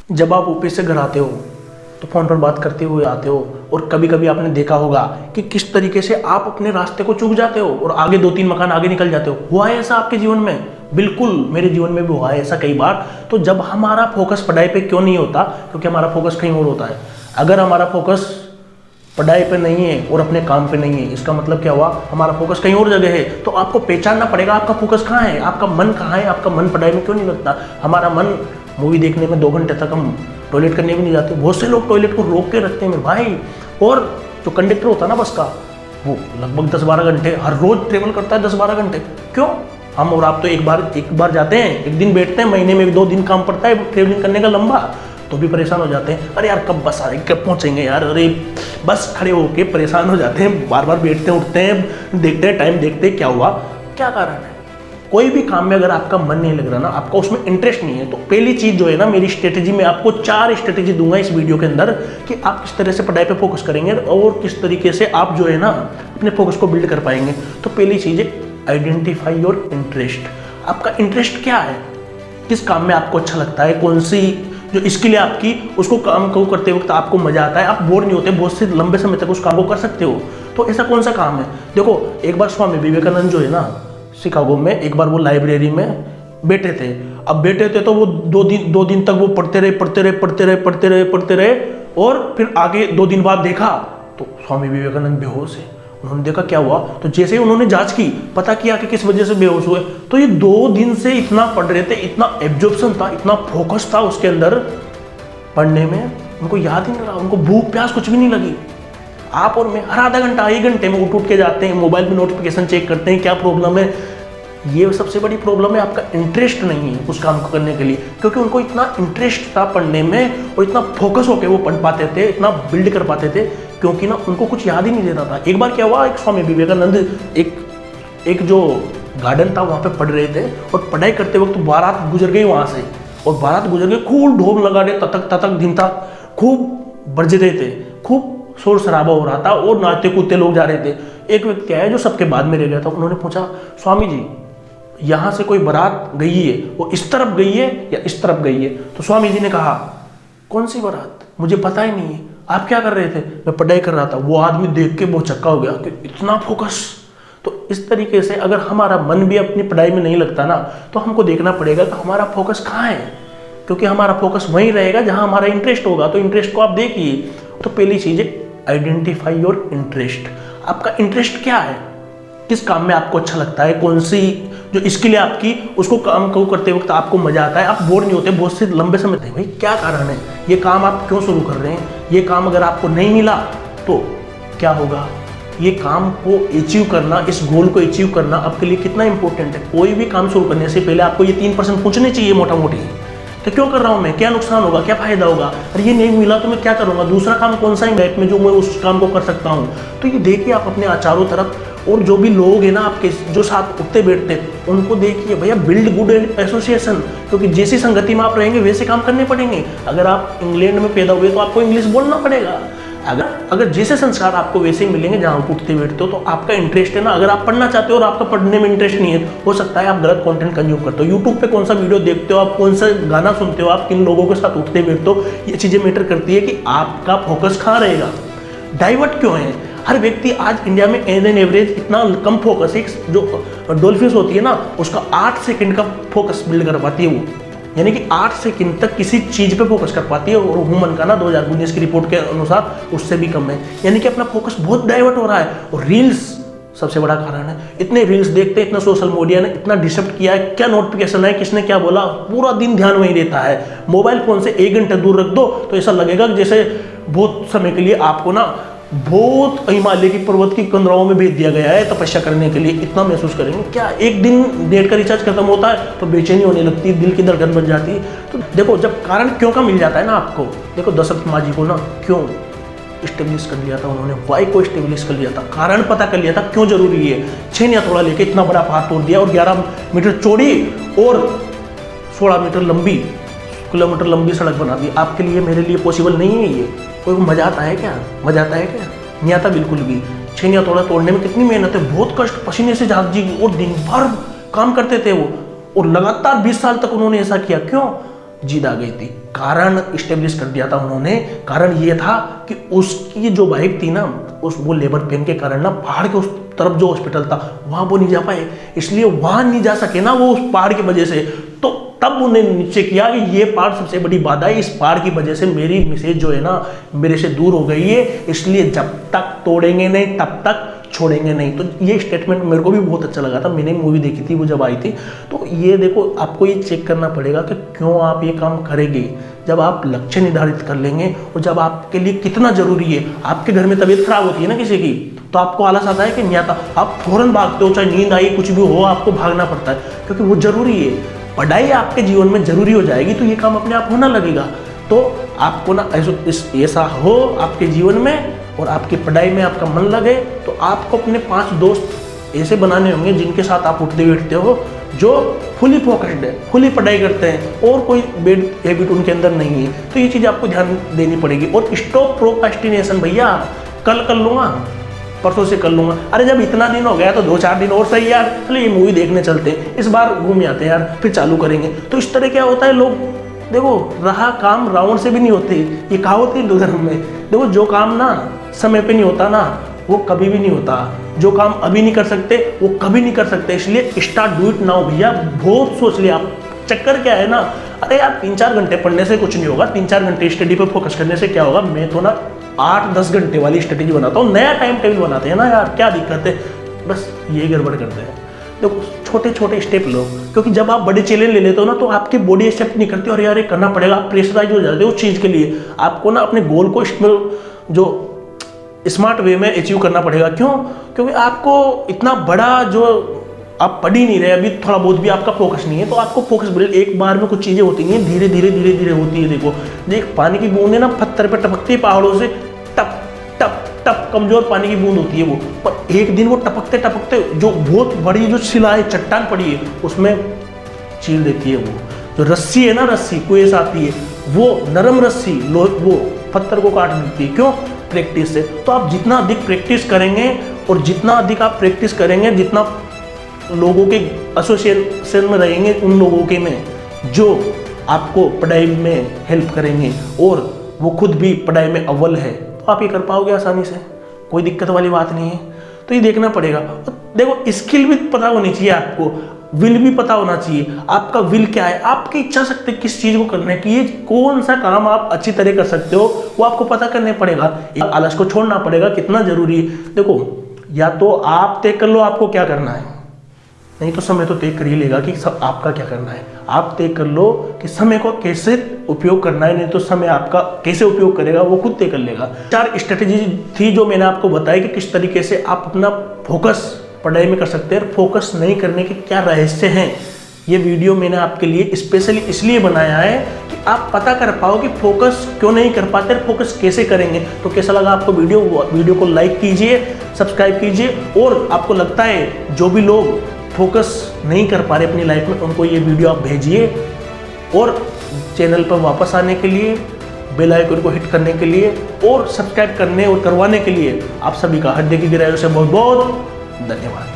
जब आप ऑफिस से घर आते हो तो फ़ोन पर बात करते हुए आते हो, और कभी कभी आपने देखा होगा कि किस तरीके से आप अपने रास्ते को चूक जाते हो और आगे 2-3 मकान आगे निकल जाते हो। हुआ है ऐसा आपके जीवन में? बिल्कुल, मेरे जीवन में भी हुआ है ऐसा कई बार। तो जब हमारा फोकस पढ़ाई पे क्यों नहीं होता? क्योंकि हमारा फोकस कहीं और होता है। अगर हमारा फोकस पढ़ाई पे नहीं है और अपने काम पे नहीं है, इसका मतलब क्या हुआ? हमारा फोकस कहीं और जगह है। तो आपको पहचानना पड़ेगा आपका फोकस कहाँ है, आपका मन कहाँ है, आपका मन पढ़ाई में क्यों नहीं लगता। हमारा मन मूवी देखने में 2 घंटे तक हम टॉयलेट करने भी नहीं जाते। बहुत से लोग टॉयलेट को रोक के रखते हैं मेरे भाई। और जो कंडक्टर होता है ना बस का, वो लगभग 10-12 घंटे हर रोज ट्रेवल करता है, 10-12 घंटे। क्यों? हम और आप तो एक बार जाते हैं, एक दिन बैठते हैं, महीने में 2 दिन काम पड़ता है ट्रेवलिंग करने का लंबा, तो भी परेशान हो जाते हैं। अरे यार कब बस आएगी, कब पहुंचेंगे यार, अरे बस खड़े होके परेशान हो जाते हैं। बार बार बैठते हैं, उठते हैं, देखते हैं टाइम, देखते हैं क्या हुआ, क्या कारण है। कोई भी काम में अगर आपका मन नहीं लग रहा ना, आपका उसमें इंटरेस्ट नहीं है, तो पहली चीज जो है ना, मेरी स्ट्रेटेजी में आपको 4 स्ट्रेटेजी दूंगा इस वीडियो के अंदर कि आप किस तरह से पढ़ाई पे फोकस करेंगे और किस तरीके से आप जो है ना अपने फोकस को बिल्ड कर पाएंगे। तो पहली चीज है आइडेंटिफाई योर इंटरेस्ट। आपका इंटरेस्ट क्या है? किस काम में आपको अच्छा लगता है? कौन सी जो स्किल है आपकी, उसको काम को करते वक्त आपको मजा आता है, आप बोर नहीं होते, बहुत से लंबे समय तक उस काम को कर सकते हो। तो ऐसा कौन सा काम है? देखो, एक बार स्वामी विवेकानंद जो है ना शिकागो में, एक बार वो लाइब्रेरी में बैठे थे। अब बैठे थे तो वो 2 दिन तक वो पढ़ते रहे और फिर आगे 2 दिन बाद देखा तो स्वामी विवेकानंद बेहोश है। उन्होंने देखा क्या हुआ, तो जैसे ही उन्होंने जांच की, पता किया कि किस वजह से बेहोश हुए, तो ये 2 दिन से इतना पढ़ रहे थे, इतना एब्जॉर्प्शन था, इतना फोकस था उसके अंदर पढ़ने में, उनको याद ही नहीं रहा, उनको भूख प्यास कुछ भी नहीं लगी। आप और मैं हर आधा घंटा 1 घंटे में उठ के जाते हैं, मोबाइल में नोटिफिकेशन चेक करते हैं, क्या प्रॉब्लम है? ये सबसे बड़ी प्रॉब्लम है, आपका इंटरेस्ट नहीं है उस काम को करने के लिए। क्योंकि उनको इतना इंटरेस्ट था पढ़ने में और इतना फोकस होकर वो पढ़ पाते थे, इतना बिल्ड कर पाते थे, क्योंकि ना उनको कुछ याद ही नहीं रहता था। एक बार क्या हुआ, एक स्वामी विवेकानंद एक जो गार्डन था वहाँ पे पढ़ रहे थे और पढ़ाई करते वक्त बारात गुजर गई वहाँ से, और बारात गुजर गई, खूब ढोल लगा रहे, ततक दिन था, खूब बज रहे थे, खूब शोर शराबा हो रहा था और नाचते कूदते लोग जा रहे थे। एक व्यक्ति आया जो सबके बाद में रह गया था, उन्होंने पूछा, स्वामी जी यहाँ से कोई बारात गई है, वो इस तरफ गई है या इस तरफ गई है? तो स्वामी जी ने कहा, कौन सी बारात, मुझे पता ही नहीं है, आप क्या कर रहे थे? मैं पढ़ाई कर रहा था। वो आदमी देख के बहुत चक्का हो गया कि इतना फोकस। तो इस तरीके से अगर हमारा मन भी अपनी पढ़ाई में नहीं लगता ना, तो हमको देखना पड़ेगा कि हमारा फोकस कहाँ है, क्योंकि हमारा फोकस वहीं रहेगा जहाँ हमारा इंटरेस्ट होगा। तो इंटरेस्ट को आप देखिए। तो पहली चीज है आइडेंटिफाई योर इंटरेस्ट। आपका इंटरेस्ट क्या है? किस काम में आपको अच्छा लगता है? कौन सी जो स्किल है आपकी, उसको काम को करते वक्त आपको मजा आता है, आप बोर नहीं होते बहुत से लंबे समय तक। भाई क्या कारण है? ये काम आप क्यों शुरू कर रहे हैं? ये काम अगर आपको नहीं मिला तो क्या होगा? ये काम को अचीव करना, इस गोल को अचीव करना आपके लिए कितना इंपॉर्टेंट है? कोई भी काम शुरू करने से पहले आपको ये 3% पूछने चाहिए मोटा मोटी। तो क्यों कर रहा हूँ मैं, क्या नुकसान होगा, क्या फायदा होगा, अरे ये नहीं मिला तो मैं क्या करूँगा, दूसरा काम कौन सा है लाइफ में जो मैं उस काम को कर सकता हूँ। तो ये देखिए आप अपने चारों तरफ, और जो भी लोग हैं ना आपके जो साथ उठते बैठते, उनको देखिए भैया, बिल्ड गुड एसोसिएशन, क्योंकि जैसी संगति में आप रहेंगे वैसे काम करने पड़ेंगे। अगर आप इंग्लैंड में पैदा हुए तो आपको इंग्लिश बोलना पड़ेगा। अगर जैसे संस्कार आपको वैसे ही मिलेंगे जहाँ आप उठते बैठते हो। तो आपका इंटरेस्ट है ना, अगर आप पढ़ना चाहते हो और आपका पढ़ने में इंटरेस्ट नहीं है, हो सकता है आप गलत कंटेंट कंज्यूम करते हो। यूट्यूब पे कौन सा वीडियो देखते हो आप, कौन सा गाना सुनते हो आप, किन लोगों के साथ उठते बैठते हो, ये चीज़ें मैटर करती है कि आपका फोकस कहाँ रहेगा। डाइवर्ट क्यों है? हर व्यक्ति आज इंडिया में एज एन एवरेज इतना कम फोकस है, जो डॉल्फिन होती है ना उसका 8 सेकंड का फोकस बिल्ड कर पाती है वो, यानी कि 8 सेकंड तक किसी चीज पे फोकस कर पाती है, और ह्यूमन का ना 2019 की रिपोर्ट के अनुसार उससे भी कम है। यानी कि अपना फोकस बहुत डाइवर्ट हो रहा है। और रील्स सबसे बड़ा कारण है। इतने रील्स देखते हैं, इतना सोशल मीडिया ने इतना डिस्टर्ब किया है, क्या नोटिफिकेशन है, किसने क्या बोला, पूरा दिन ध्यान वहीं रहता है। मोबाइल फोन से 1 घंटे दूर रख दो तो ऐसा लगेगा कि जैसे बहुत समय के लिए आपको ना बहुत हिमालय की पर्वत की कंदराओं में भेज दिया गया है तपस्या करने के लिए, इतना महसूस करेंगे। क्या एक दिन नेट का रिचार्ज खत्म होता है तो बेचैनी होने लगती है, दिल की धड़कन बन जाती है। तो देखो, जब कारण क्यों का मिल जाता है ना आपको, देखो दशरथ माँ जी को ना क्यों स्टेब्लिश कर लिया था उन्होंने, वाई को स्टेब्लिश कर लिया था, कारण पता कर लिया था क्यों जरूरी है। 6 हथौड़ा लेके इतना बड़ा पहाड़ तोड़ दिया और 11 मीटर चौड़ी और 16 मीटर लंबी, किलोमीटर लंबी सड़क बना दी। आपके लिए, मेरे लिए पॉसिबल नहीं है ये। कोई मजा आता है क्या? मजा आता है क्या? नहीं आता बिल्कुल भी। 6 हथौड़ा तोड़ने में कितनी मेहनत है, बहुत कष्ट, पसीने से झाग जी, और दिन भर काम करते थे वो, और लगातार 20 साल तक उन्होंने ऐसा किया। क्यों? जीत आ गई थी। कारण इस्टेब्लिश कर दिया था उन्होंने। कारण ये था कि उसकी जो वाइफ थी ना, वो लेबर पेन के कारण ना पहाड़ के उस तरफ जो हॉस्पिटल था वहां वो नहीं जा पाए, इसलिए वहां नहीं जा सके ना वो उस पहाड़ की वजह से। तो तब उन्हें निश्चय किया कि ये पहाड़ सबसे बड़ी बाधा है, इस पहाड़ की वजह से मेरी मिसेज जो है ना मेरे से दूर हो गई है, इसलिए जब तक तोड़ेंगे नहीं तब तक छोड़ेंगे नहीं। तो ये स्टेटमेंट मेरे को भी बहुत अच्छा लगा था, मैंने मूवी देखी थी वो जब आई थी। तो ये देखो, आपको ये चेक करना पड़ेगा कि क्यों आप ये काम करेंगे। जब आप लक्ष्य निर्धारित कर लेंगे और जब आपके लिए कितना जरूरी है, आपके घर में तबीयत खराब होती है ना किसी की, तो आपको आलस आता है कि नहीं आता, आप फौरन भागते हो, चाहे नींद आई कुछ भी हो आपको भागना पड़ता है, क्योंकि वो जरूरी है। पढ़ाई आपके जीवन में जरूरी हो जाएगी तो ये काम अपने आप होना लगेगा। तो आपको ना ऐसा हो आपके जीवन में और आपकी पढ़ाई में आपका मन लगे, तो आपको अपने 5 दोस्त ऐसे बनाने होंगे जिनके साथ आप उठते बैठते हो, जो फुली फोकस्ड है, फुली पढ़ाई करते हैं और कोई बैड हैबिट उनके अंदर नहीं है। तो ये चीज़ आपको ध्यान देनी पड़ेगी। और स्टॉप प्रोक्रास्टिनेशन, भैया कल कर लूँगा, परसों से कर लूँगा, अरे जब इतना दिन हो गया तो 2-4 दिन और सही यार, चलो ये मूवी देखने चलते हैं, इस बार घूम आते हैं यार, फिर चालू करेंगे। तो इस तरह क्या होता है, लोग देखो रहा काम रावण से भी नहीं होते, ये कहावत है हिंदू धर्म में। देखो जो काम ना समय पे नहीं होता ना वो कभी भी नहीं होता, जो काम अभी नहीं कर सकते वो कभी नहीं कर सकते, इसलिए स्टार्ट डू इट नाउ भैया। बहुत सोच लिया आप, चक्कर क्या है ना, अरे यार 3-4 घंटे पढ़ने से कुछ नहीं होगा, 3-4 घंटे स्टडी पे फोकस करने से क्या होगा। मैं तो ना 8-10 घंटे वाली स्ट्रेटेजी बनाता हूँ, नया टाइम टेबल बनाते हैं ना यार, क्या दिक्कत है, बस ये गड़बड़ करते हैं। देखो छोटे छोटे स्टेप लो, क्योंकि जब आप बड़े चैलेंज ले लेते हो ना तो आपकी बॉडी एक्सेप्ट नहीं करती, और यार ये करना पड़ेगा, आप प्रेशराइज हो जाते हो उस चीज़ के लिए। आपको ना अपने गोल को जो स्मार्ट वे में अचीव करना पड़ेगा। क्यों? क्योंकि आपको इतना बड़ा जो आप पढ़ ही नहीं रहे, अभी थोड़ा बहुत भी आपका फोकस नहीं है, तो आपको फोकस बिल्ड एक बार में कुछ चीज़ें होती नहीं है, धीरे धीरे धीरे धीरे होती है। देखो देख पानी की बूंद है ना, पत्थर पे टपकती है पहाड़ों से, टप टप टप, कमजोर पानी की बूंद होती है वो, पर एक दिन वो टपकते टपकते जो बहुत बड़ी जो शिला है, चट्टान पड़ी है, उसमें चीर देती है। वो जो रस्सी है ना, रस्सी कुएं से आती है, वो नरम रस्सी वो पत्थर को काट देती है। क्यों? प्रैक्टिस से। तो आप जितना अधिक प्रैक्टिस करेंगे और जितना अधिक आप प्रैक्टिस करेंगे, जितना लोगों के एसोसिएशन में रहेंगे, उन लोगों के में जो आपको पढ़ाई में हेल्प करेंगे और वो खुद भी पढ़ाई में अव्वल है, तो आप ये कर पाओगे आसानी से, कोई दिक्कत वाली बात नहीं है। तो ये देखना पड़ेगा। देखो स्किल भी पता होनी चाहिए आपको, विल भी पता होना चाहिए। आपका विल क्या है, आपकी इच्छा शक्ति किस चीज को करने की, ये कौन सा काम आप अच्छी तरह कर सकते हो, वो आपको पता करने पड़ेगा। आलस को छोड़ना पड़ेगा, कितना जरूरी है। देखो या तो आप तय कर लो आपको क्या करना है, नहीं तो समय तो तय कर ही लेगा कि सब आपका क्या करना है। आप तय कर लो कि समय को कैसे उपयोग करना है, नहीं तो समय आपका कैसे उपयोग करेगा वो खुद तय कर लेगा। 4 स्ट्रेटेजी थी जो मैंने आपको बताई कि किस तरीके से आप अपना फोकस पढ़ाई में कर सकते हैं। फोकस नहीं करने के क्या रहस्य हैं, ये वीडियो मैंने आपके लिए स्पेशली इसलिए बनाया है कि आप पता कर पाओ कि फोकस क्यों नहीं कर पाते, फोकस कैसे करेंगे। तो कैसा लगा आपको वीडियो को लाइक कीजिए, सब्सक्राइब कीजिए, और आपको लगता है जो भी लोग फोकस नहीं कर पा रहे अपनी लाइफ में, उनको ये वीडियो आप भेजिए। और चैनल पर वापस आने के लिए, बेल आइकन को हिट करने के लिए और सब्सक्राइब करने और करवाने के लिए आप सभी का हृदय की गहराइयों से बहुत बहुत धन्यवाद।